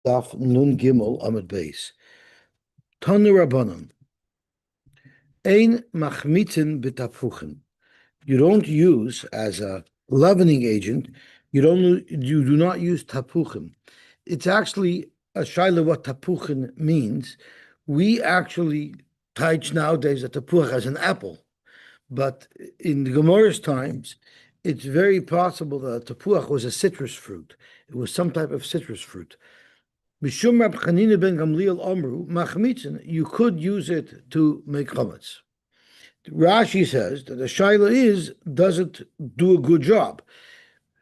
Daf Nun Gimel Amud Beis. Tanu Rabbanon. Ein machmitzin b'tapfuchin. You don't use as a leavening agent. You do not use tapuchim. It's actually a shaila what tapuchin means. We actually teach nowadays that tapuch as an apple, but in the Gemara's times, it's very possible that tapuach was a citrus fruit. It was some type of citrus fruit. Mishum Rab Chanina ben Gamliel Amru machmitzin. You could use it to make chametz. Rashi says that the shaila is, does it do a good job?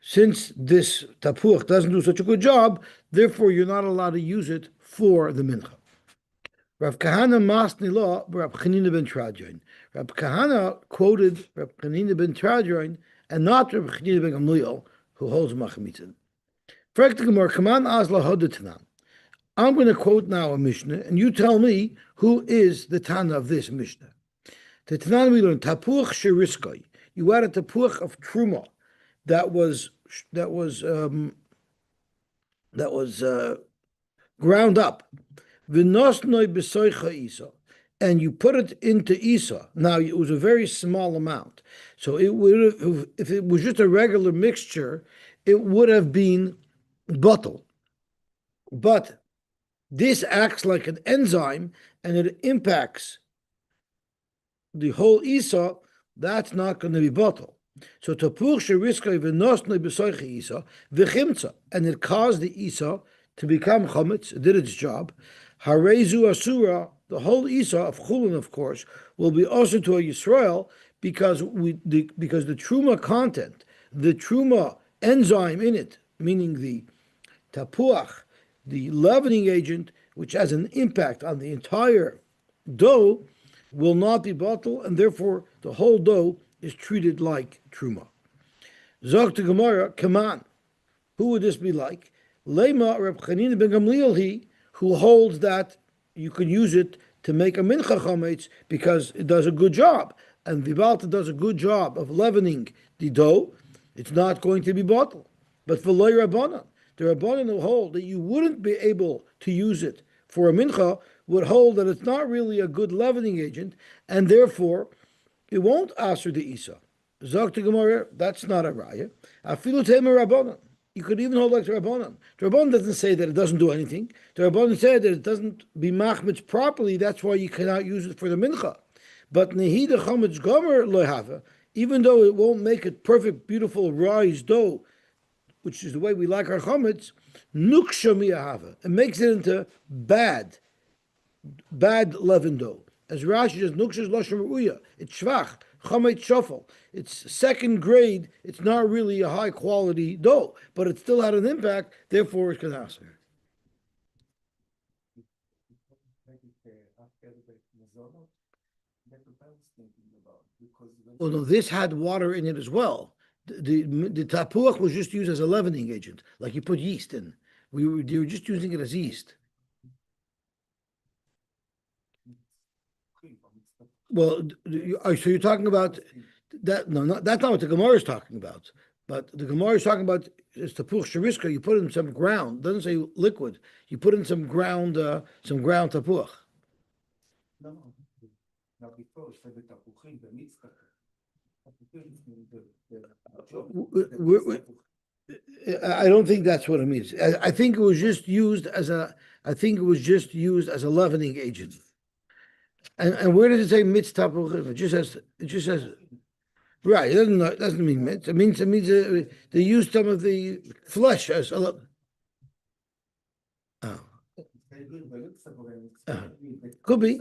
Since this tapuach doesn't do such a good job, therefore you're not allowed to use it for the mincha. Rav Kahana masni law Rab Chanina ben Trajoin. Rab Kahana quoted Rab Chanina ben Trajoin and not Rab Chanina ben Gamliel, who holds machmitzin. Frek the Gemara, Kaman Azla Hodetanan. I'm going to quote now a Mishnah, and you tell me who is the Tana of this Mishnah. The Tana we learned tapuach sheriskoi. You had a tapuach of truma that was ground up. V'nosnoi b'soicha isa, and you put it into isa. Now it was a very small amount, so it would have, if it was just a regular mixture, it would have been bottle, but this acts like an enzyme and it impacts the whole isa. That's not going to be bottle. So tapuch sheriska v'nosnei b'soicha isa v'chimtza, and it caused the isa to become chametz. It did its job. Harezu asura, the whole isa of chulin, of course, will be also to a Yisrael because the truma content, the truma enzyme in it, meaning the tapuach, the leavening agent, which has an impact on the entire dough, will not be bottled, and therefore the whole dough is treated like truma. Zog to Gemara, Kaman. Who would this be like? Lema Reb Chanina ben Gamliel, he who holds that you can use it to make a mincha chametz because it does a good job, and Vibalta does a good job of leavening the dough. It's not going to be bottled. But for loy Rabbanan, the Rabbanan who hold that you wouldn't be able to use it for a mincha would hold that it's not really a good leavening agent, and therefore it won't answer the isa. Zog to Gemara, that's not a raya. Afilu tema Rabbanan. You could even hold like the Rabbanan. The Rabbanan doesn't say that it doesn't do anything. The Rabbanan said that it doesn't be machmitz properly. That's why you cannot use it for the mincha. But nehida chametz gomer loyhava, even though it won't make it perfect, beautiful rise dough, which is the way we like our chametz, nuksha miyahava. It makes it into bad leavened dough. As Rashi says, nuksha is lashon ruya. It's shvach, chametz shofel. It's second grade. It's not really a high quality dough, but it still had an impact. Therefore, it's kanasa. Oh no, this had water in it as well. The tapuach was just used as a leavening agent, like you put yeast in. They were just using it as yeast. Well, so you're talking about that? No, that's not what the Gemara is talking about. But the Gemara is talking about is tapuch sheriska. You put it in some ground. It doesn't say liquid. You put in some ground tapuach. No, before the tapuchim, the mitzvah. I don't think that's what it means. I think it was just used as a. I think it was just used as a leavening agent. And where does it say mitz tapuchim? It just says. Right. It doesn't mean mitz. It means they use some of the flesh as a. Could be,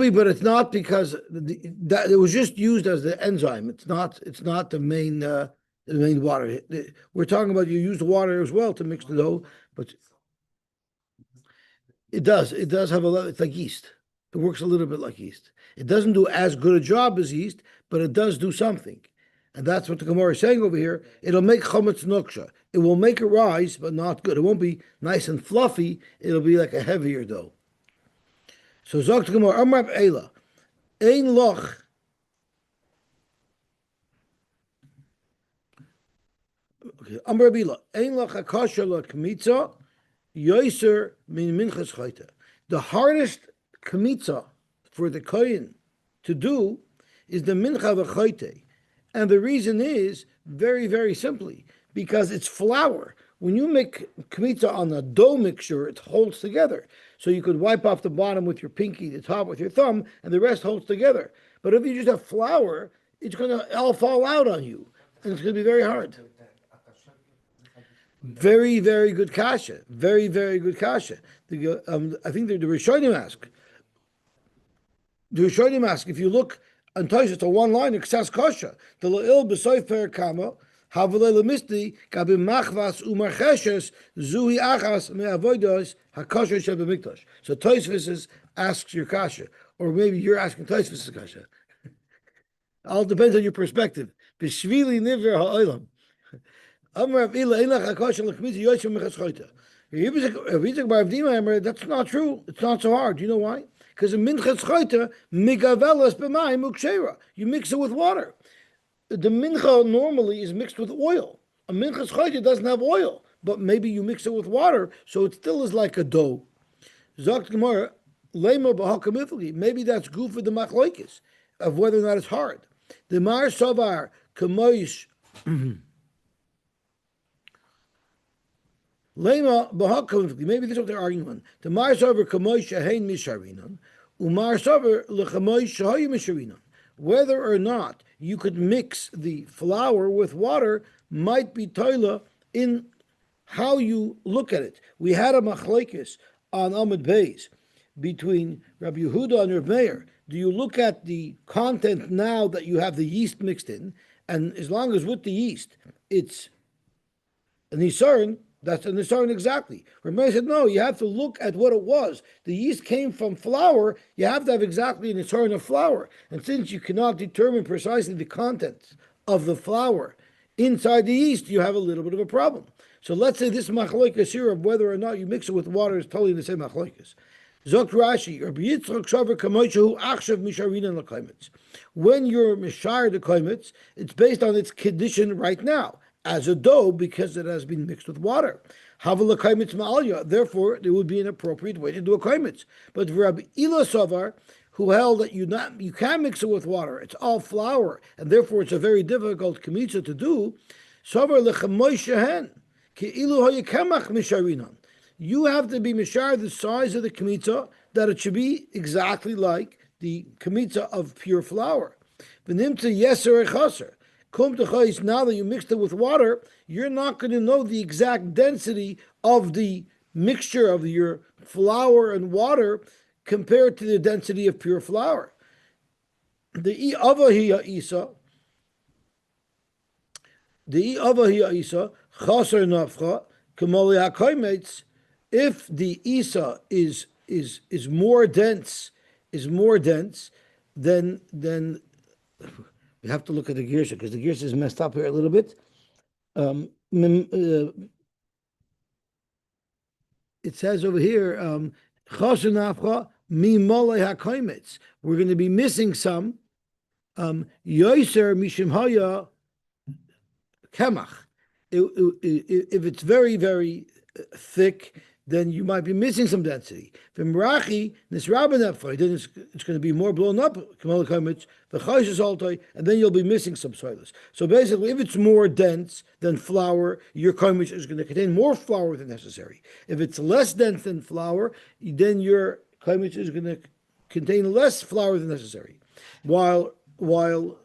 but it's not because that it was just used as the enzyme. It's not the main water. We're talking about you use the water as well to mix the dough, but it does have it's like yeast. It works a little bit like yeast. It doesn't do as good a job as yeast, but it does do something. And that's what the Gemara is saying over here. It'll make chametz nuksha. It will make it rise, but not good. It won't be nice and fluffy. It'll be like a heavier dough. So Zok Gemara, Amar Eila, Ein Loch. Okay, Amar Bila, Ein Loch Akasha La Kmitza, Yoser min minchas chayta. The hardest kmitza for the kohen to do is the mincha v'chayte. And the reason is very, very simply because it's flour. When you make kmitza on a dough mixture, it holds together. So you could wipe off the bottom with your pinky, the top with your thumb, and the rest holds together. But if you just have flour, it's going to all fall out on you, and it's going to be very hard. Very, very good kasha. Very, very good kasha. I think the Rishonim ask. The Rishonim ask, if you look on Tosh, it's a one line, it says kasha. The la'il b'soif perakama, havalei lemisti, gabi machvas umarcheshes, zuhi achas me'avodos, hakasha shebemikdash. So Tosfos asks your kasha, or maybe you're asking Tosfos kasha. All depends on your perspective. B'shvili niver ha'olam. That's not true. It's not so hard. You know why? Because in minchas chayta, migavelas b'mayim ukshera. You mix it with water. The mincha normally is mixed with oil. A minchas chayta doesn't have oil, but maybe you mix it with water, so it still is like a dough. Zakt Gemara, lema b'hakamifli. Maybe that's good for the machlokes of whether or not it's hard. The mar savar kamoish. Lema b'hakamifli. Maybe this is what they're arguing on. The mar savar kamoish shehein misharinan. Umar savar lechamoish shehayu misharinan. Whether or not you could mix the flour with water might be toila in how you look at it. We had a machlokes on Amud Beis between Rabbi Yehuda and Rav Meir. Do you look at the content now that you have the yeast mixed in, and as long as with the yeast it's an Nisaron, that's an Nisaron exactly. Rav Meir said, no, you have to look at what it was. The yeast came from flour, you have to have exactly an Nisaron of flour. And since you cannot determine precisely the contents of the flour inside the yeast, you have a little bit of a problem. So let's say this machlokes here of whether or not you mix it with water is totally the same machlokes. Zok Rashi, Rabbi Yitzchak Shavar Kamoishahu Achshav Misharinan LaKaimitz. When you're Mishar the Kaimitz, it's based on its condition right now as a dough because it has been mixed with water. Havel LaKaimitz Ma'alya. Therefore, it would be an appropriate way to do a Kaimitz. But Rabbi Ila Savar, who held that you can mix it with water, it's all flour, and therefore it's a very difficult Kmitza to do. Savar Lechamoishahen. You have to be mishar the size of the kmitza that it should be exactly like the kmitza of pure flour. V'nimtza yeser echaser. Kum techayis. Now that you mixed it with water, you're not going to know the exact density of the mixture of your flour and water compared to the density of pure flour. The avahiya isa. The avahiya isa. Chaser nafcha kamali hakaimetz. If the isa is more dense, then we have to look at the girsa because the girsa is messed up here a little bit. It says over here chaser nafcha mimali hakaimetz. We're going to be missing some yoser mishim haya kemach. If it's very, very thick, then you might be missing some density. V'mrachi nisraben, then it's going to be more blown up, and then you'll be missing some soilers. So basically, if it's more dense than flour, your kaimich is going to contain more flour than necessary. If it's less dense than flour, then your kaimich is going to contain less flour than necessary. While the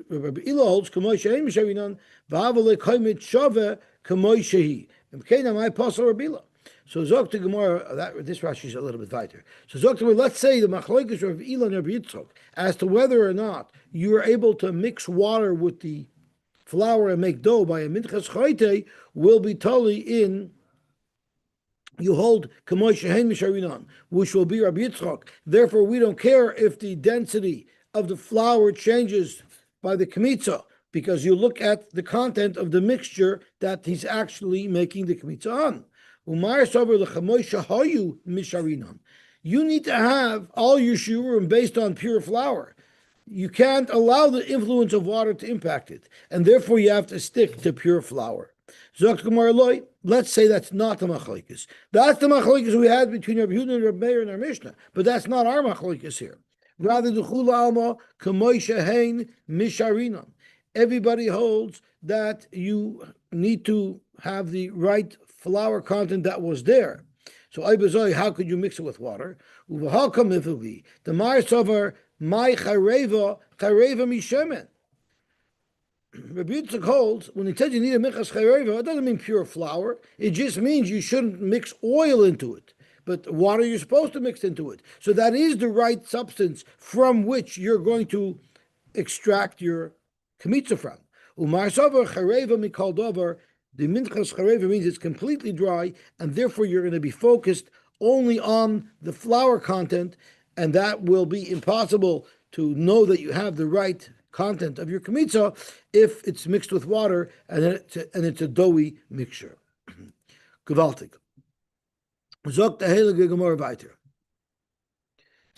Rabbi Ila holds kamoy she'ein misharinan v'avale kaimit shave kamoy shehi. My apostle Rabbi Ila. So Zok to Gemara, this Rashi is a little bit weiter. So Zok to Gemara, let's say the machlokes of Rabbi Ila and Rabbi Yitzchak as to whether or not you are able to mix water with the flour and make dough by a minchas chayte will be totally in. You hold kamoy she'ein misharinan, which will be Rabbi Yitzchak. Therefore, we don't care if the density of the flour changes by the kmitza, because you look at the content of the mixture that he's actually making the kmitza on. You need to have all your shiurim based on pure flour. You can't allow the influence of water to impact it, and therefore you have to stick to pure flour. Zogt Gemara loy. Let's say that's not the machlokes. That's the machlokes we had between Rabbi Yehuda and Rabbi Meir in our Mishnah, but that's not our machlokes here. Rather, the chula alma kamoisha hein misharinon. Everybody holds that you need to have the right flour content that was there. So Ibazoi, how could you mix it with water? Uvahakam if it be the Mar Sovar my chareva mishemen. Rabbi Yitzchak holds when he says you need a minchas chareva, it doesn't mean pure flour. It just means you shouldn't mix oil into it, but water you're supposed to mix into it. So that is the right substance from which you're going to extract your kmitza from. Umar Sovar chareva mikal dover. The minchas chareva means it's completely dry, and therefore you're going to be focused only on the flour content, and that will be impossible to know that you have the right content of your kmitza if it's mixed with water and it's a doughy mixture. Gewaltig. Zogt the heilige Gemara weiter.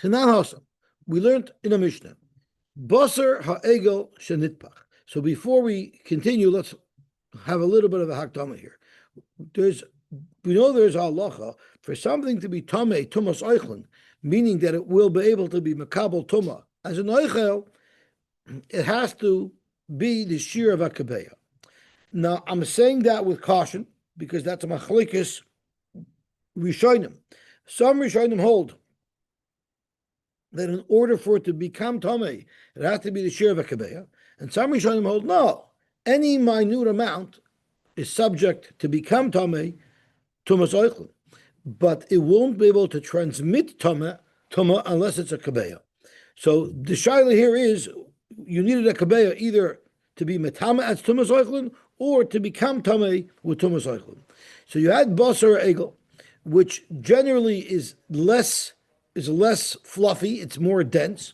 Tanan Hossa, we learned in a Mishnah, Basar ha'egel shenitpach. So before we continue, let's have a little bit of a hakdama here. We know there's halacha for something to be tamei tumas oichlin, meaning that it will be able to be makabel tuma as an oichel. It has to be the shear of a kabeya. Now I'm saying that with caution because that's a machlokes rishonim. Some rishonim hold that in order for it to become tamei, it has to be the shear of a kabeya, and some rishonim hold no. Any minute amount is subject to become tamei, tumas oichlin, but it won't be able to transmit tuma unless it's a kabeya. So the shaila here is you needed a kabeya either to be metama as tumas oichlin or to become tamei with tumas oichlin. So you had basar egel, which generally is less fluffy, it's more dense.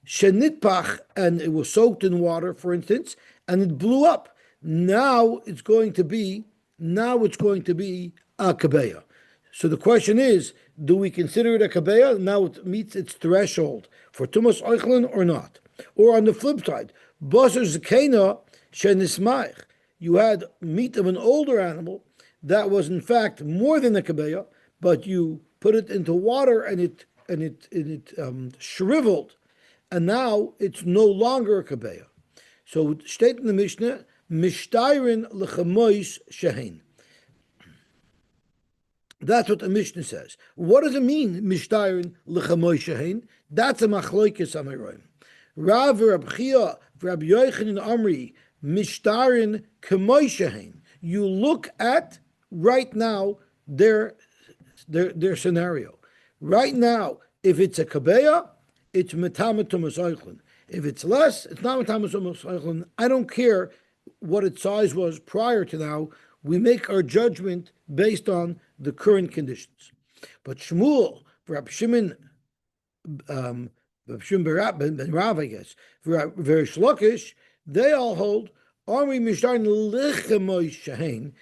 Shenitpach, and it was soaked in water, for instance, and it blew up. Now it's going to be a kabeya. So the question is, do we consider it a kabeya? Now it meets its threshold for tumas oichlin or not? Or on the flip side, basar zekena shenismaich. You had meat of an older animal that was in fact more than a kabeya, but you put it into water and it shriveled, and now it's no longer a kabeya. So state in the Mishnah, mishtairin lechamois shehin. That's what the Mishnah says. What does it mean, mishtairin lechamois shehin? That's a machlokes amiroim. Rav Rab Chia, Rab Yochanan Amri, mishtarin kamois shehin. You look at right now their scenario. Right now, if it's a kabeya, it's metama tumas oichlin. If it's less, it's not metama tumas oichlin. I don't care what its size was prior to now. We make our judgment based on the current conditions. But Shmuel, Rab Shimon, ben Rav, I guess, very shlokish, they all hold Army Mishtarin Lichemoy Shahin,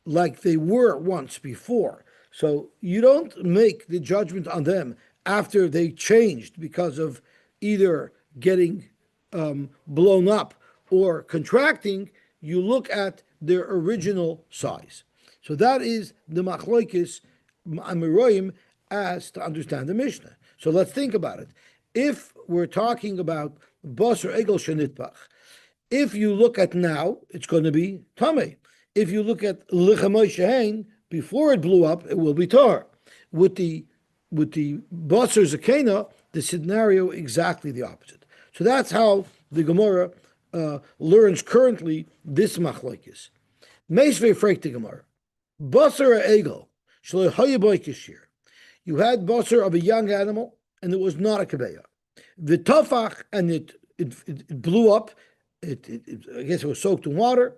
like they were once before. So you don't make the judgment on them after they changed because of either getting blown up or contracting. You look at their original size. So that is the machlokes amiroim as to understand the Mishnah. So let's think about it. If we're talking about basar egel shenitpach, if you look at now, it's going to be tamei. If you look at lichamoy shehin, before it blew up, it will be tar. With the basar zakena, the scenario exactly the opposite. So that's how the Gemara learns currently this machlokes. Meisvei freik the Gemara. Basar egel shloi hayaboy kishir. You had basar of a young animal, and it was not a kabeya. The tafach, and it blew up. I guess it was soaked in water.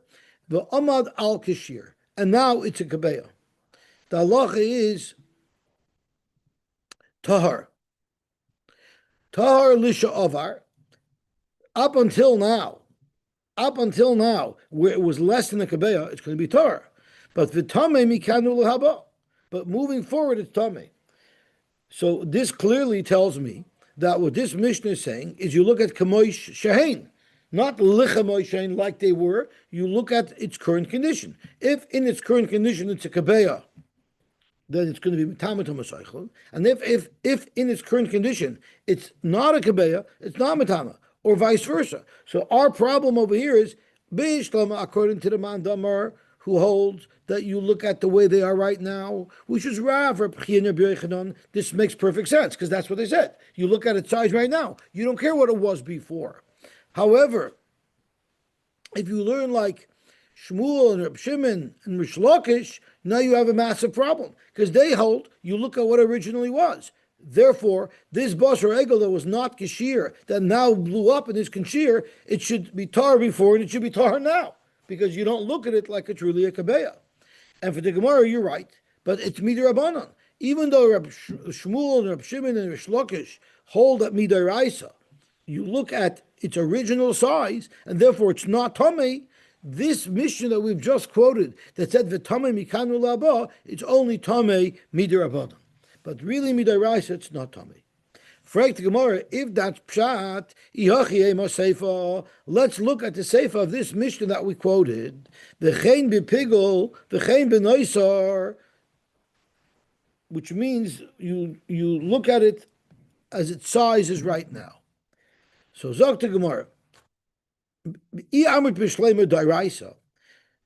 The amad al kishir, and now it's a kabeya. The halacha is tahar. Tahar lisha avar. Up until now, where it was less than a kabeya, it's going to be tahar. But v'tamei mikanu l'haba. But moving forward, it's tamei. So this clearly tells me that what this Mishnah is saying is you look at kamoish shehin. not lichamoishain like they were. You look at its current condition. If in its current condition it's a kabeya, then it's going to be mitama to masaychel. And if in its current condition it's not a kabeya, it's not mitama, or vice versa. So our problem over here is beishlama according to the man damar who holds that you look at the way they are right now, which is Rav or this makes perfect sense because that's what they said. You look at its size right now. You don't care what it was before. However, if you learn like Shmuel and Reb Shimon and Rish Lakish, now you have a massive problem because they hold you look at what originally was. Therefore, this basar egel that was not kashir that now blew up and is kashir, it should be tar before and it should be tar now because you don't look at it like it's really a kabeya. And for the Gemara, you're right, but it's midrabanan. Even though Reb Shmuel and Reb Shimon and Rish Lakish hold that midaraisa, you look at its original size, and therefore it's not tamei. This mission that we've just quoted that said v'tamei mikanu laba, it's only tamei midarabanan. But really midaraisa, it's not tamei. Frag the Gemara, if that's pshat, let's look at the seifa of this mission that we quoted. V'chein b'pigol, v'chein b'noisar, which means you look at it as its size is right now. So zok the Gemara,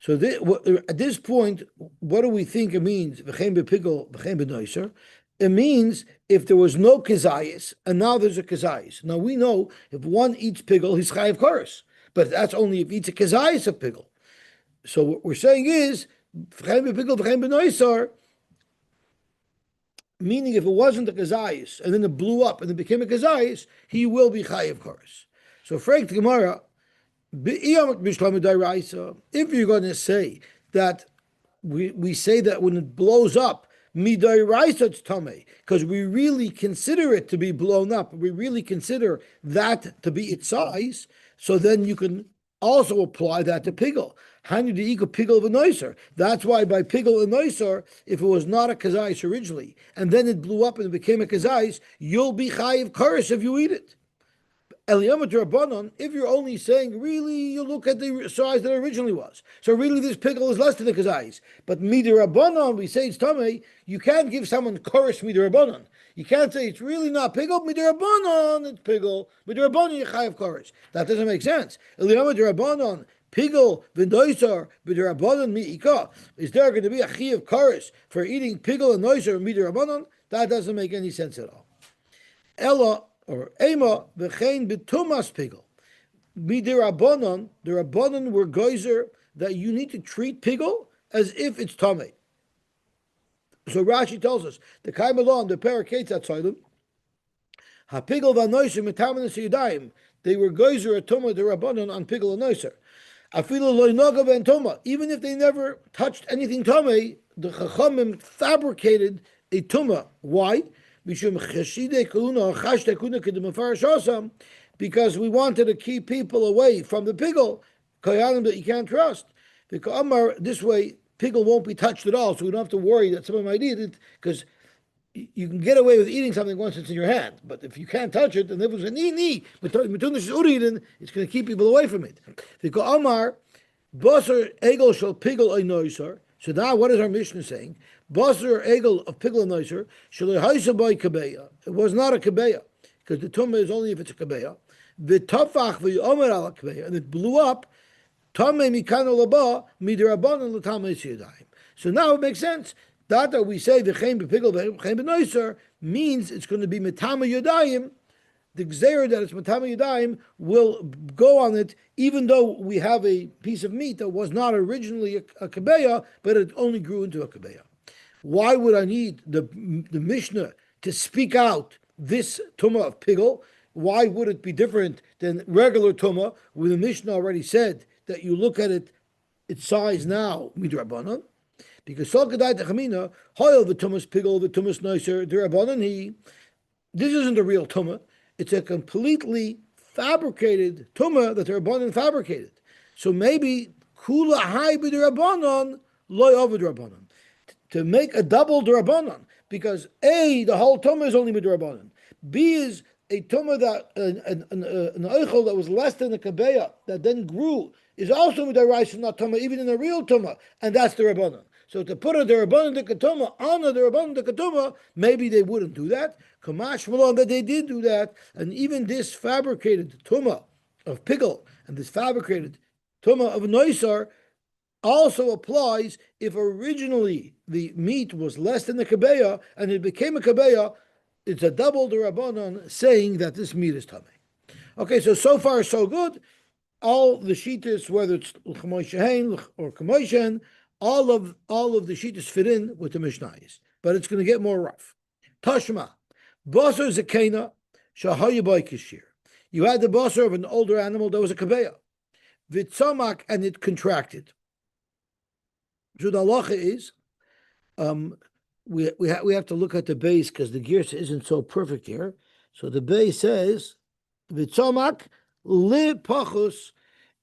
so at this point, what do we think it means? V'chein b'pigol, v'chein b'noisar. It means if there was no kezayis and now there's a kezayis. Now we know if one eats pigel, he's chayav koros, but that's only if he eats a kezayis of pigel. So what we're saying is meaning if it wasn't a kezayis and then it blew up and it became a kezayis, he will be chayav koros. So frag Gemara, if you're going to say that we say that when it blows up, Midaraisa it's tamei, because we really consider it to be blown up. We really consider that to be its size. So then you can also apply that to pigel. Hanu deiko pigel v'noiser. That's why by pigel and noiser, if it was not a kazais originally, and then it blew up and it became a kazais, you'll be chayiv koros if you eat it. Eliyamat Rabbanon, if you're only saying, really, you look at the size that it originally was. So really this pigel is less than the kazais. But Midir Rabbanon, we say it's tamei, you can't give someone koros Midir Rabbanon. You can't say it's really not pigel, Midir Rabbanon, it's pigel. Midir Rabbanon, you chayav koros. That doesn't make sense. Eliyamat Rabbanon, pigel, v'noisar, Midir Rabbanon, mi'ika. Is there going to be a chayav koros for eating pigel and noiser Midir Rabbanon? That doesn't make any sense at all. Ella, or Ema v'chein b'tumas pigel. Midirabanan, the Rabbanan were geyser that you need to treat pigel as if it's tamei. So Rashi tells us the kaimalon, the parakeets outside them, ha pigel v'anoiser mitamin yadayim. They were geyser at tuma the Rabbanan on pigel and noiser. Afilu loy naga ben tuma. Even if they never touched anything tamei, the chachamim fabricated a tuma. Why? Because we wanted to keep people away from the pigel, that you can't trust. This way, pigel won't be touched at all, so we don't have to worry that someone might eat it, because you can get away with eating something once it's in your hand. But if you can't touch it, and if it was a it's going to keep people away from it. So now, what is our Mishnah saying? Basar egel of pigel and noiser shelo by kabeya. It was not a kabeya because the tumah is only if it's a kabeya. V'tafach v'yomer al kabeya, and it blew up. Tamei mikano laba midirabanan l'tamei siyadayim. So now it makes sense that we say v'chein b'pigel v'chein b'noiser means it's going to be mitama yadayim. The gzeir that it's matama yadayim will go on it, even though we have a piece of meat that was not originally a kabeya, but it only grew into a kabeya. Why would I need the Mishnah to speak out this tumah of pigel? Why would it be different than regular tumah, when the Mishnah already said that you look at it, its size now, midrabanan? Because salkadai techamina, hoyel v'tumas pigel v'tumas noiser dirabanan he. This isn't a real tumah. It's a completely fabricated tumah that the Rabbanan fabricated. So maybe kula hai b'dirabanan loy over dirabanan. To make a double dirabanan, because A, the whole tumah is only midrabanan. B is a tumah that an oichel that was less than a kabeya that then grew is also midaraisa not tumah, even in a real tumah, and that's the rabbanon. So to put a derabbanon de ketuma on a derabbanon de ketuma, maybe they wouldn't do that. Kamash malon that they did do that, and even this fabricated tumah of pickle and this fabricated tumah of noisar also applies if originally the meat was less than the kabeya and it became a kabeya. It's a double the rabbanon saying that this meat is tamei. Okay, so far so good. All the shitas, whether it's l'chamoy shehein or kamoy shehein, all of the shitas fit in with the mishnayos, but it's going to get more rough. Tashma, basar zakena shahayabai kishir. You had the basar of an older animal that was a kabeya, vitzamak, and it contracted. So the halacha is, we have to look at the base because the girsa isn't so perfect here. So the base says, "Vitzomak li pachus."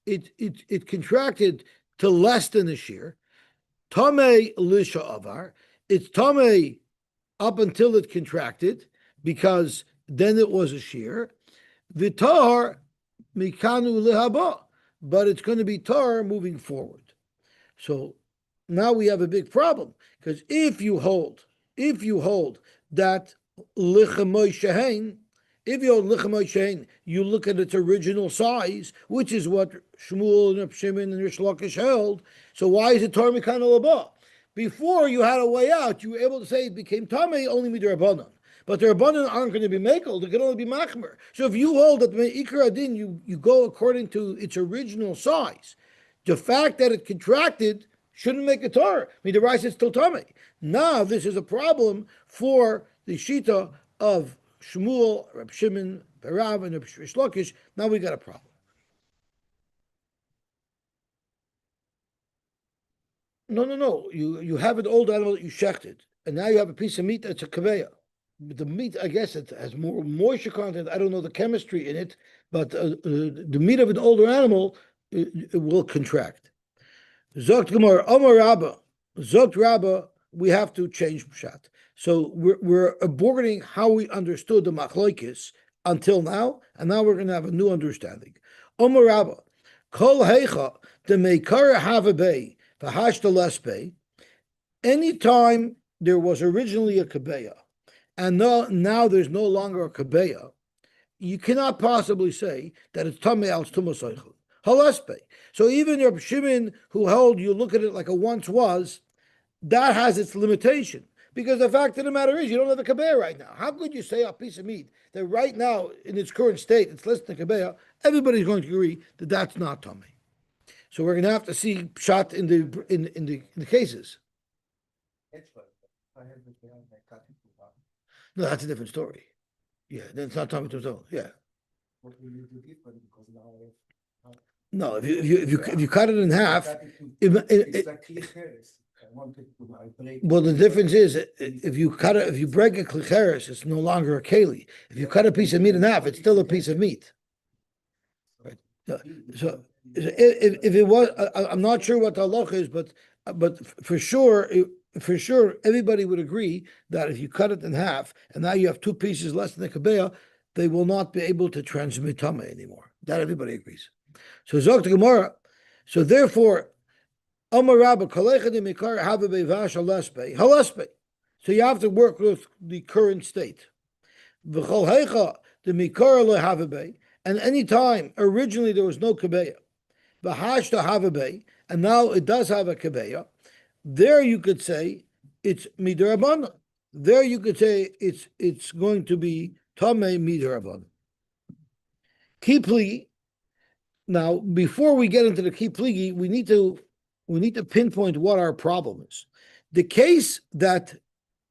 It contracted to less than a shear. Tamei lisha avar. It's tamei up until it contracted because then it was a shear. Vitar mikanu lihaba, but it's going to be tar moving forward. So now we have a big problem because if you hold that lichamoy shehein, if you hold lichamoy shehein, you look at its original size, which is what Shmuel and Reb Shimon and Rish Lakish held. So why is it tar mikan alaba? Before you had a way out, you were able to say it became tamei only midrabanan. But the rabbanon aren't going to be mekel; they can only be machmer. So if you hold that ikar adin, you go according to its original size. The fact that it contracted shouldn't make a Torah. I mean, the rice is still tummy. Now, this is a problem for the Shita of Shmuel, Reb Shimon, Barav, and Reb Shlokish. Now we got a problem. No. You have an old animal that you shechted, and now you have a piece of meat that's a kaveya. The meat, I guess, it has more moisture content. I don't know the chemistry in it, but the meat of an older animal it will contract. Zogt Gemara, Omar Rabba, Zogt Rabba, we have to change Pshat. So we're aborting how we understood the Machlokes until now, and now we're going to have a new understanding. Omar Rabba, Kol Heicha, the Meikara Havabay, Vahashta Lesbay, anytime there was originally a Kabeya, and now there's no longer a Kabeya, you cannot possibly say that it's Tamei al Tumasaychel. Halaspe. So even Reb Shimon, who held you look at it like a once was, that has its limitation. Because the fact of the matter is, you don't have a kabeya right now. How could you say a piece of meat that right now, in its current state, it's less than a kabeya? Everybody's going to agree that that's not tummy. So we're going to have to see shot in the cases. No, that's a different story. Yeah, then it's not tummy to its Yeah. No, if you cut it in half, well, the difference is if you break a klicheres, it's no longer a keli. If you cut a piece of meat in half, it's still a piece of meat. Right. So if it was, I'm not sure what the halacha is, but for sure, everybody would agree that if you cut it in half and now you have two pieces less than the kabeya, they will not be able to transmit tama anymore. That everybody agrees. So Zok Gemara. So therefore, Amar Rabba Kalecha de Mikar Hababe Vash Halaspe Halaspe. So you have to work with the current state. V'chol Heicha de Mikar Le Hababe. And any time originally there was no kabeya, V'hashta Hababe, and now it does have a kabeya. There you could say it's midrabanan. There you could say it's going to be tamei midrabanan. Kipli. Now, before we get into the key pligi, we need to pinpoint what our problem is. The case that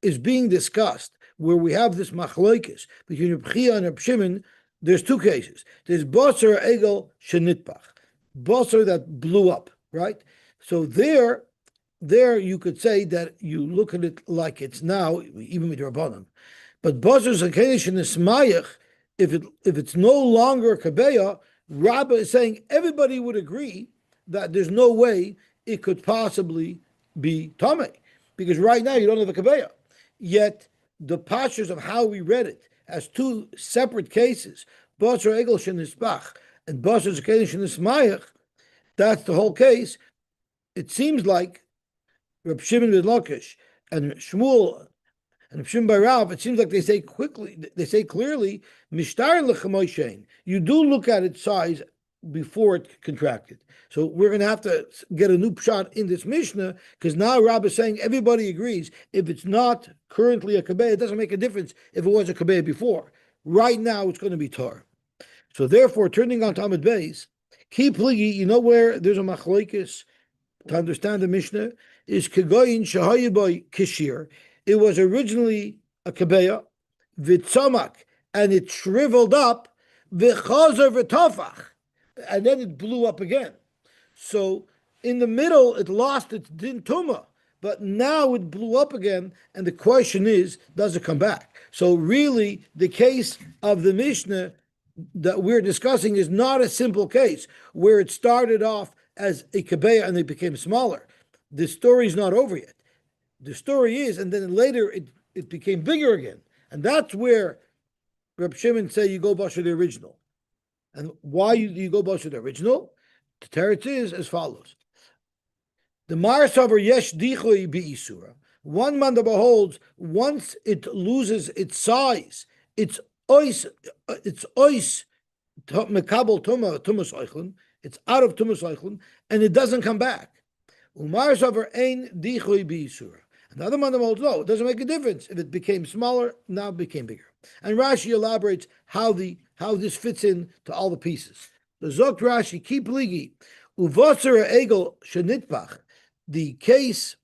is being discussed, where we have this machlokes between Reb Chia and Reb Shimon, there's two cases. There's basar egel shenitbach, basar that blew up, right? So there you could say that you look at it like it's now, even with Rabbanan. But basar zakesh and ismayach, if it's no longer a kabeya, Rabbah is saying everybody would agree that there's no way it could possibly be Tameh, because right now you don't have a Kabeya. Yet the pastures of how we read it as two separate cases, Basar Egel Shenisbach and Basar Zekeli Shenismayach, that's the whole case. It seems like Reb Shimon ben Lakish and Shmuel and Shimon by Rav, it seems like they say clearly, Mishtar Lechamoishain. You do look at its size before it contracted. So we're going to have to get a new shot in this Mishnah, because now Rav is saying everybody agrees if it's not currently a Kabeh, it doesn't make a difference if it was a Kabeh before. Right now it's going to be Tar. So therefore, turning on Talmud Beis, keep Pligi, you know where there's a Machlokes to understand the Mishnah, is Kegoyin Shahayaboy Kishir. It was originally a Kabeya, Vitzamak, and it shriveled up, Vichazer Vitafach, and then it blew up again. So in the middle, it lost its Din Tuma, but now it blew up again, and the question is, does it come back? So really, the case of the Mishnah that we're discussing is not a simple case where it started off as a Kabeya and it became smaller. The story is not over yet. The story is, and then later it became bigger again. And that's where Reb Shimon say you go bash the original. And why do you go bash the original? The teretz is as follows. The Marasavar Yesh Dichui Be'isura. One man that beholds, once it loses its size, its ois mekabel tumas oichlin, it's out of tumas oichlin, and it doesn't come back. Umarasavar ein dichui be'isura. Another man that holds, no, it doesn't make a difference. If it became smaller, now it became bigger. And Rashi elaborates how this fits in to all the pieces. The Zok Rashi, keep ligi, uvosera egel shenitpach, the case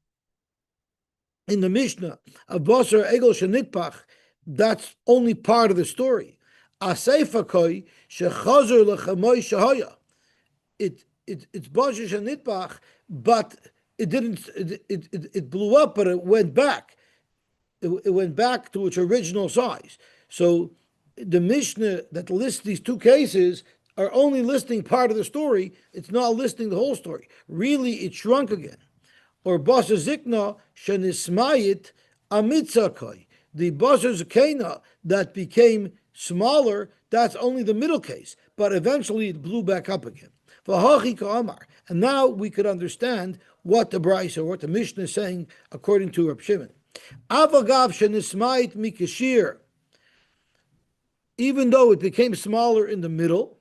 in the Mishnah of Basar Egel Shenitpach, that's only part of the story. Aseifakoi shechazer lechamoy shahaya. It's Basar Shenitpach, but it didn't. It blew up, but it went back. It went back to its original size. So the Mishnah that lists these two cases are only listing part of the story. It's not listing the whole story. Really, it shrunk again. Or Basar Zikna Shenismayit Amitzakoi. The Basar Zikna that became smaller, that's only the middle case. But eventually it blew back up again. V'hachi ka'amar. And now we could understand what the Brisa or what the Mishnah is saying according to Reb Shimon. Avagav Shenismayit Mikashir. Even though it became smaller in the middle,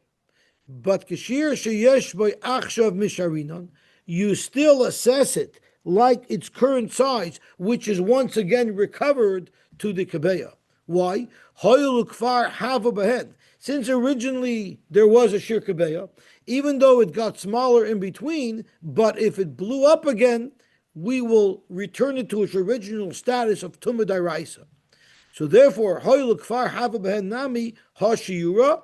but Kashir Sheyesh Boy Achshav Misharinon, you still assess it like its current size, which is once again recovered to the Kabeya. Why? Since originally there was a Shir Kabeya, even though it got smaller in between, but if it blew up again, we will return it to its original status of Tumah Daraisa. So therefore, nami hashiyura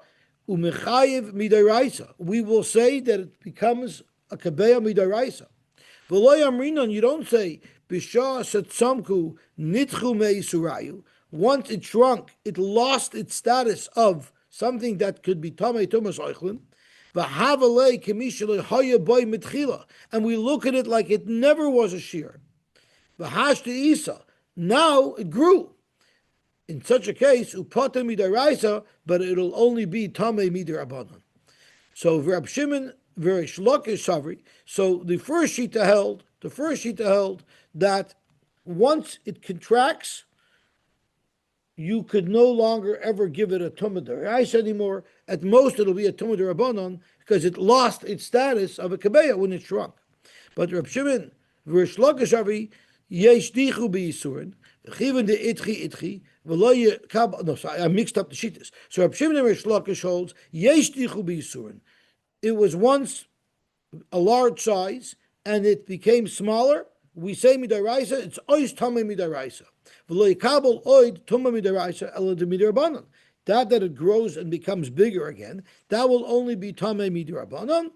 umechayev midaraisa. We will say that it becomes a kabeya midaraisa. V'lo yamrinon, you don't say b'shah satzamku nitchu meisurayu. Once it shrunk, it lost its status of something that could be tamei tumas oichlin. V'havalei kemishel haya boy mitchila, and we look at it like it never was a shear. V'hashte isa, now it grew. In such a case, upata midaraisa, but it'll only be tamei midarabanan. So Reb Shimon very shlokish savri. So the first shita held that once it contracts, you could no longer ever give it a tumah deraisa anymore. At most, it'll be a tumah derabanan because it lost its status of a kabeya when it shrunk. But Reb Shimon very shlokish savri yesh dichu b'yisurin. Even the itchi. No, sorry, I mixed up the shitas. So Reb Shimon and Rish Lakish holds yesh dichu b'yisurin. It was once a large size and it became smaller. We say midaraisa, it's ois tamei midaraisa. V'lo yikabel oid tumah midaraisa ela de midarabanan. That it grows and becomes bigger again, that will only be tamei midarabanan.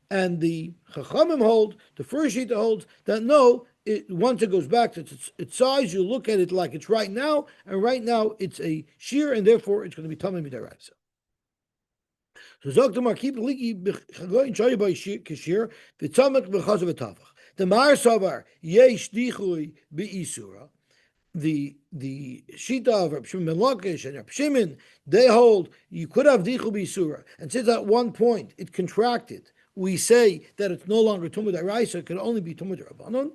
And the Chachamim hold, the first shita holds that no. Once it goes back to its size, you look at it like it's right now, and right now it's a shear, and therefore it's going to be tamei midaraisa. So Zoktamar keep liki chagoyin shoy by kashir v'tzamek v'chazav v'tavach. The Mar Savar yesh dichui be'isura. the Shita of Reb Shimon ben Lakish and Reb Shimon, they hold you could have Dichu B'Yisura, and since at one point it contracted, we say that it's no longer Tumah D'Oraisa, it can only be Tumah D'Rabbanon.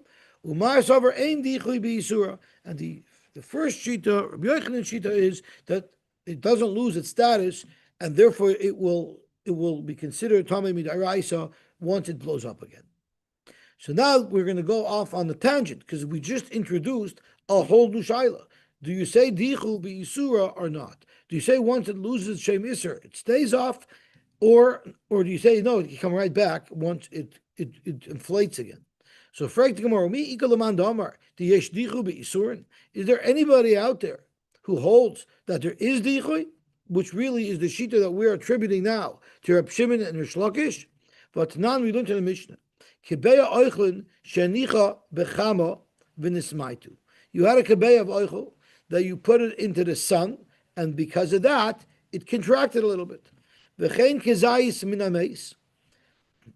Umar Savar Ein Dichu B'Yisura, and the first Shita, Rabbi Yochanan Shita, is that it doesn't lose its status, and therefore it will be considered Tamei Mid'Oraisa once it blows up again. So now we're going to go off on the tangent because we just introduced a whole new shaila. Do you say dichu b'isura or not? Do you say once it loses shem iser, it stays off, or do you say no, it can come right back once it inflates again? So frag tomorrow, mi ikalaman damar diyesh dichu b'isurin. Is there anybody out there who holds that there is dichu, which really is the shita that we're attributing now to Reb Shimon and Rish Lakish? But none we learned in the Mishnah. Kebeya oichlin shenicha bechama v'nismaitu. You had a kebeya of oichel that you put it into the sun, and because of that, it contracted a little bit. V'chein kezayis min hameis.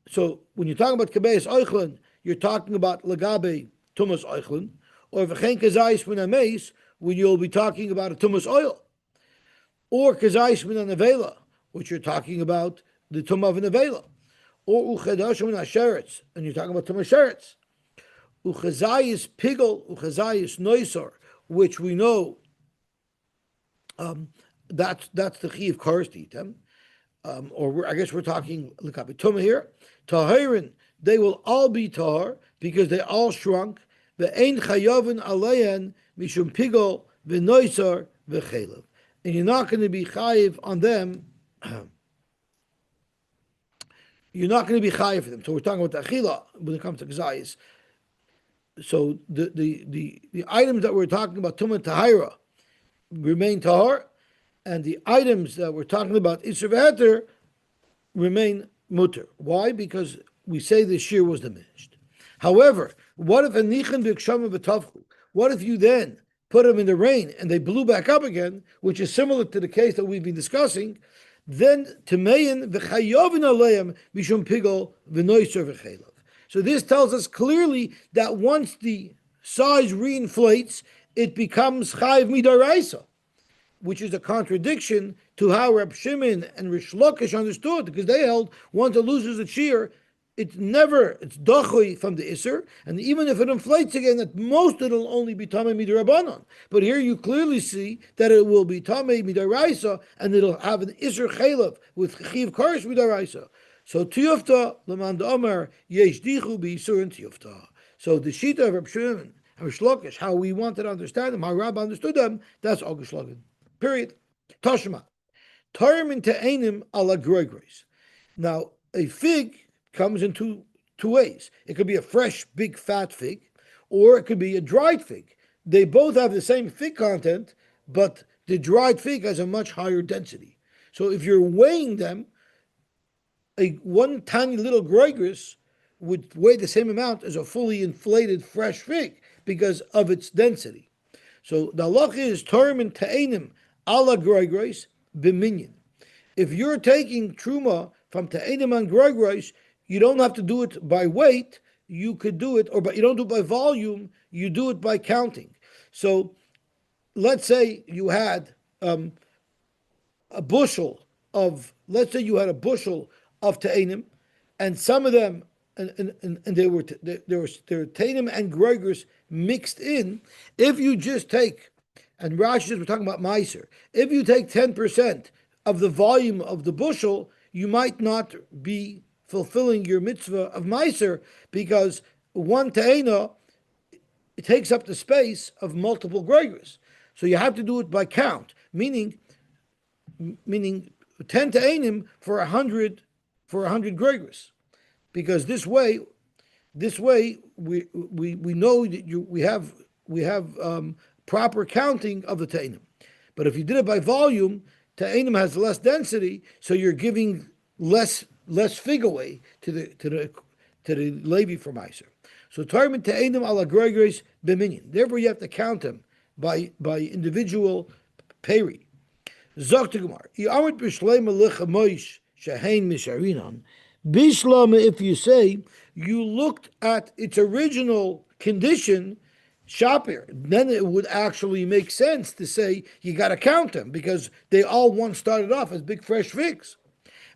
So when you're talking about kebeyas oichlin, you're talking about lagabe tumas oichlin, or v'chein kezayis min hameis, when you'll be talking about a tumas oil, or kezayis min hanavela, which you're talking about the tumah of an avela. Or uchadash min hasheretz, and you're talking about tumah sheretz. Uchazayis pigel, uchazayis noisor, which we know that's the chi of kars to eat them. Or I guess we're talking lekapi tumah here. Tahirin, they will all be tahar because they all shrunk. Ve'ein chayavin aleyan mishum pigel v'noisor v'chelev, and you're not going to be chayiv on them. You're not going to be chayiv for them. So we're talking about the achila when it comes to gazayis. So the items that we're talking about tumah tahira remain tahar, and the items that we're talking about isur v'heter remain mutter. Why? Because we say the shear was diminished. However, what if a nichan b'kshama b'tavchu? What if you then put them in the rain and they blew back up again, which is similar to the case that we've been discussing? Then temeyin v'chayovin aleim mishum pigol v'noiser v'chelav. So this tells us clearly that once the size reinflates, it becomes chayiv midaraisa, which is a contradiction to how Reb Shimon and Rish Lakish understood, because they held once it loses its shear, it's dochui from the Isser, and even if it inflates again, at most it'll only be Tamei Midarabanan. But here you clearly see that it will be Tamei Midaraisa, and it'll have an Isser Chelav with Chiv Karish Midaraisa. So Tiyufta, Lamand Omer, Yesh Dichu B'Yisur and Tiyufta. So the Shita of Reb Shimon and Rish Lakish, how we wanted to understand them, how Rabbah understood them, that's all Geshlagen. Period. Tashma. Tarim Te'enim ala Groigreis. Now, a fig comes in two ways. It could be a fresh, big, fat fig, or it could be a dried fig. They both have the same fig content, but the dried fig has a much higher density. So if you're weighing them, one tiny little groigris would weigh the same amount as a fully inflated fresh fig because of its density. So the halacha is Tarim Te'enim ala Groigreis b'minyan. If you're taking truma from Te'enim and Groigreis, you don't have to do it by weight. You could do it, but you don't do it by volume. You do it by counting. So, let's say you had a bushel of te'enim, and some of them, and there were te'enim and groigers mixed in. If you just take, and Rashi says we're talking about meiser. If you take 10% of the volume of the bushel, you might not be fulfilling your mitzvah of meiser, because one te'ena, it takes up the space of multiple groigers. So you have to do it by count, meaning 10 te'enim for 100 groigers, because this way we know that we have proper counting of the te'enim. But if you did it by volume, te'enim has less density, so you're giving less fig away to the Levi for Meiser. So Tarmin Te'enim ala Groigreis b'minyan. Therefore, you have to count them by individual peri. Zok to Gemara. Yamrit b'shleima licha moish shehein misharinan. Bishlama, if you say you looked at its original condition, Shapir, then it would actually make sense to say you got to count them because they all once started off as big fresh figs.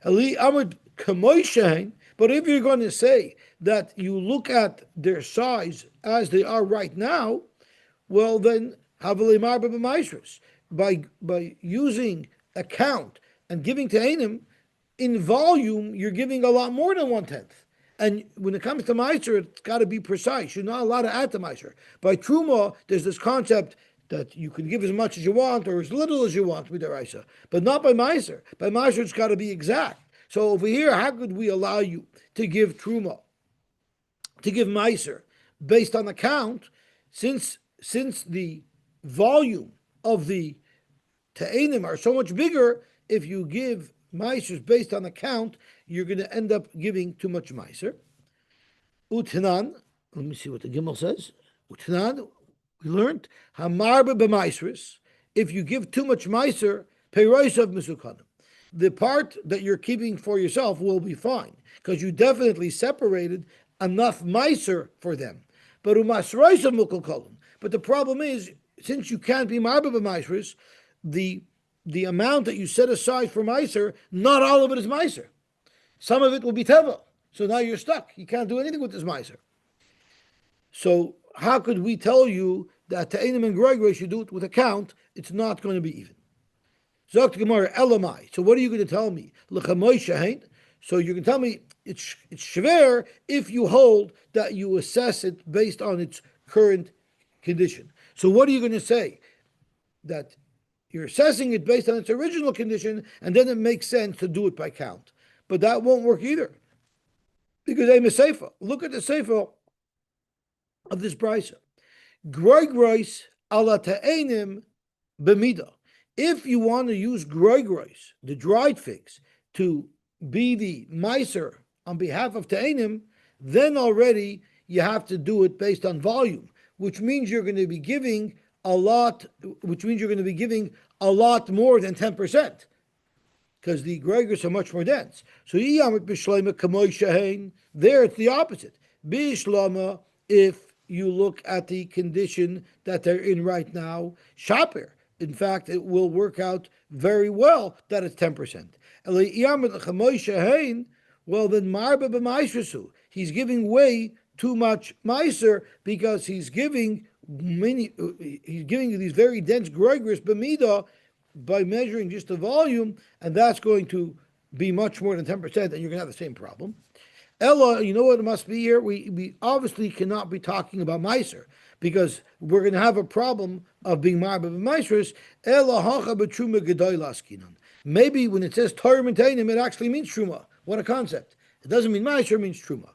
Ali Amud Kamoishain, but if you're going to say that you look at their size as they are right now, well then Havali Marba b'maisrus. By using a count and giving to Einim, in volume, you're giving a lot more than 1/10. And when it comes to Meiser, it's got to be precise. You're not allowed to add to Meiser. By Truma, there's this concept that you can give as much as you want or as little as you want with the Raisa, but not by Meiser. By Meiser, it's got to be exact. So over here, how could we allow you to give Truma, to give Meiser, based on the count, since the volume of the Te'enim are so much bigger, if you give Meisers based on the count, you're going to end up giving too much Meiser. Utanan, let me see what the Gimel says. Utanan, we learned, Hamarba b'Meisers, if you give too much Meiser, Peiroisav Misukanim. The part that you're keeping for yourself will be fine, because you definitely separated enough Meiser for them. But Umasroisav Mukalkalim. But the problem is, since you can't be Marba b'Meisers, the amount that you set aside for Meiser, not all of it is Meiser. Some of it will be Teva. So now you're stuck. You can't do anything with this Meiser. So how could we tell you that Te'enim and Gregory should do it with a count? It's not going to be even. Zokt Gemara Elamai. So what are you going to tell me? L'chamoy shahain. So you can tell me it's shver if you hold that you assess it based on its current condition. So what are you going to say? That you're assessing it based on its original condition, and then it makes sense to do it by count. But that won't work either. Because I'm a seifa. Look at the seifa of this brisa. Groigreis ala ta'enim b'mida. If you want to use groigreis, the dried figs, to be the meiser on behalf of ta'enim, then already you have to do it based on volume, which means you're going to be giving a lot more than 10%, because the Gregors are much more dense. So there it's the opposite. Bishlama, if you look at the condition that they're in right now, Shapir. In fact, it will work out very well that it's 10%. Well, then Marba b'Maisrasu, he's giving way too much Meiser because he's giving these very dense Gregors b'Mida by measuring just the volume, and that's going to be much more than 10%, and you're going to have the same problem. Ella, you know what it must be here? We obviously cannot be talking about Meiser, because we're going to have a problem of being Marba b'Meisers. Ella hacha b'truma gedoyla askinan. Maybe when it says Torah Mentainim, it actually means Truma. What a concept. It doesn't mean Meiser, it means Truma.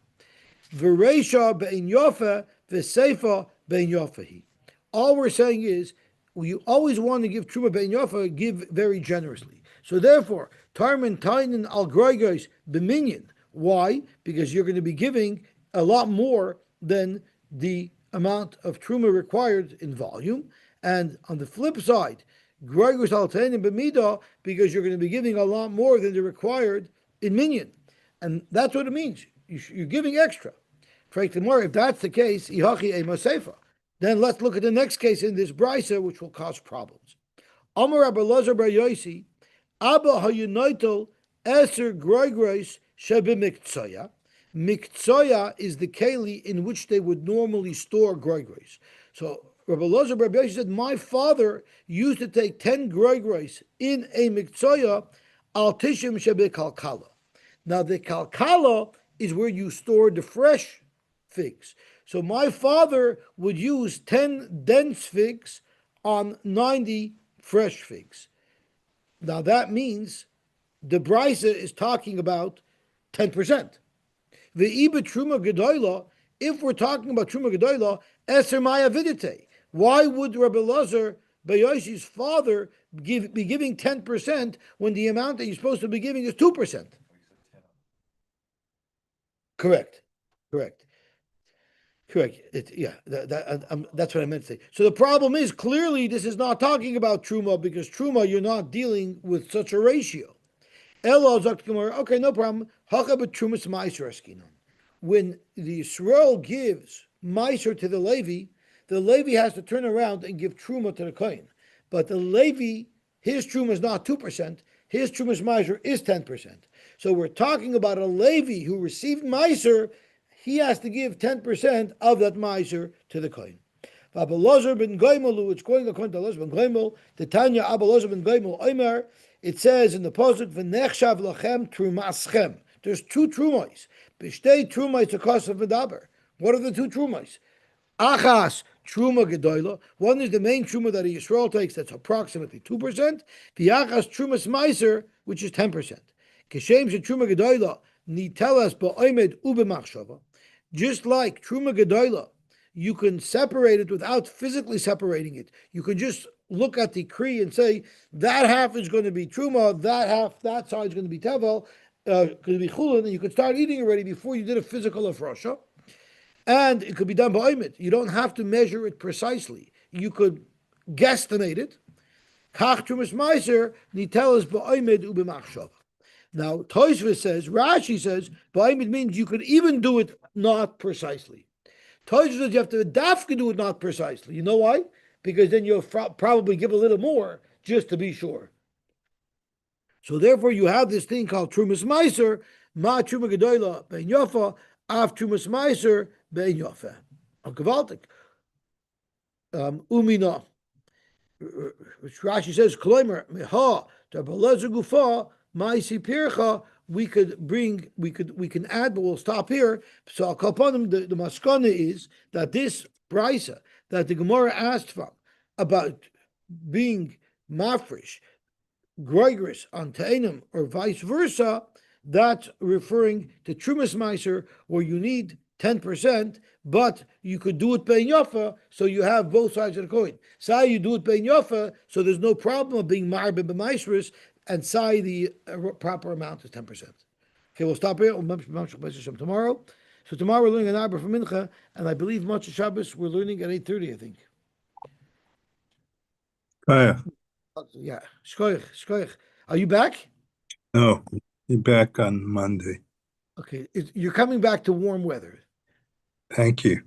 V'reisha be'in yofa, v'seifa be'in yofahi. All we're saying is, you always want to give Truma be'in yofa, give very generously. So therefore, Tarmin Tainin al Groigos b'minyan. Why? Because you're going to be giving a lot more than the amount of Truma required in volume. And on the flip side, Groigos al Tainin b'mida, because you're going to be giving a lot more than the required in minyan. And that's what it means. You're giving extra. If that's the case, then let's look at the next case in this brisa, which will cause problems. Amar Rabbi Elazar bar Yosy, Abba hayunoitel eser groigros shebimiktsaya. Miktsoya is the keli in which they would normally store groigros. So Rabbi Elazar bar Yosy said, my father used to take 10 groigros in a miktsoya al tishim shebekalkala. Now the kalkala is where you store the fresh figs. So my father would use 10 dense figs on 90 fresh figs. Now that means the brisa is talking about 10%. The iba truma gedoyla, if we're talking about truma gedoyla, eser maya vidite. Why would Rabbi Elazar bar Yosy's father be giving 10% when the amount that you're supposed to be giving is 2%? Correct. That's what I meant to say. So the problem is, clearly this is not talking about Truma, because Truma, you're not dealing with such a ratio. Okay, no problem. When the Yisrael gives Meiser to the Levi, the Levi has to turn around and give truma to the kohen. But the Levi, his truma is not 2%. His trumas meiser is 10%. So we're talking about a Levi who received meiser. He has to give 10% of that meiser to the kohen. Abelazar ben Goimel, it's going according to Abelazar ben Goimel, the Tanya Abelazar ben Goimel Omer, it says in the Pasuk, V'nechshav lachem trumaschem. There's two trumais. B'shtei trumais a cost of Medaber. What are the two trumais? Achas truma gedoyla. One is the main truma that a Yisrael takes, that's approximately 2%. The achas trumas meiser, which is 10%. Keshem she truma gedoyla nitelas ba'omed ubemachshava. Just like truma gedoyla, you can separate it without physically separating it. You can just look at the kri and say that half is going to be truma, that side is going to be tevel, going to be chulin, and you could start eating already before you did a physical afrosha. And it could be done by oimid. You don't have to measure it precisely. You could guesstimate it. Kach trumas meiser nitelas ba'oimid ubemachshava. Now Tosfos says, Rashi says, ba'oimid means you could even do it not precisely. Tosfos says you have to dafka do it not precisely. You know why? Because then you'll probably give a little more just to be sure. So therefore, you have this thing called trumas meiser, ma truma gedoyla ben yofa, af trumas meiser ben yofa. Gewaltig. Umina. Which Rashi says, Kloimer, meha, der belezer gufa, maisi pircha, we can add, but we'll stop here. So I'll call upon them. The maskana is that this brisa that the Gemara asked from about being mafresh, groigris on ta'enim, or vice versa, that's referring to trumas meiser, where you need 10%, but you could do it bein yofa, so you have both sides of the coin. Say you do it bein yofa, so there's no problem of being marbe b'meisris, and say the proper amount is 10%. Okay, we'll stop here. Tomorrow. So tomorrow we're learning an Arbor for Mincha, and I believe Motzei Shabbos we're learning at 8:30, I think. Yeah. Shkoich. Are you back? No, you're back on Monday. Okay. You're coming back to warm weather. Thank you.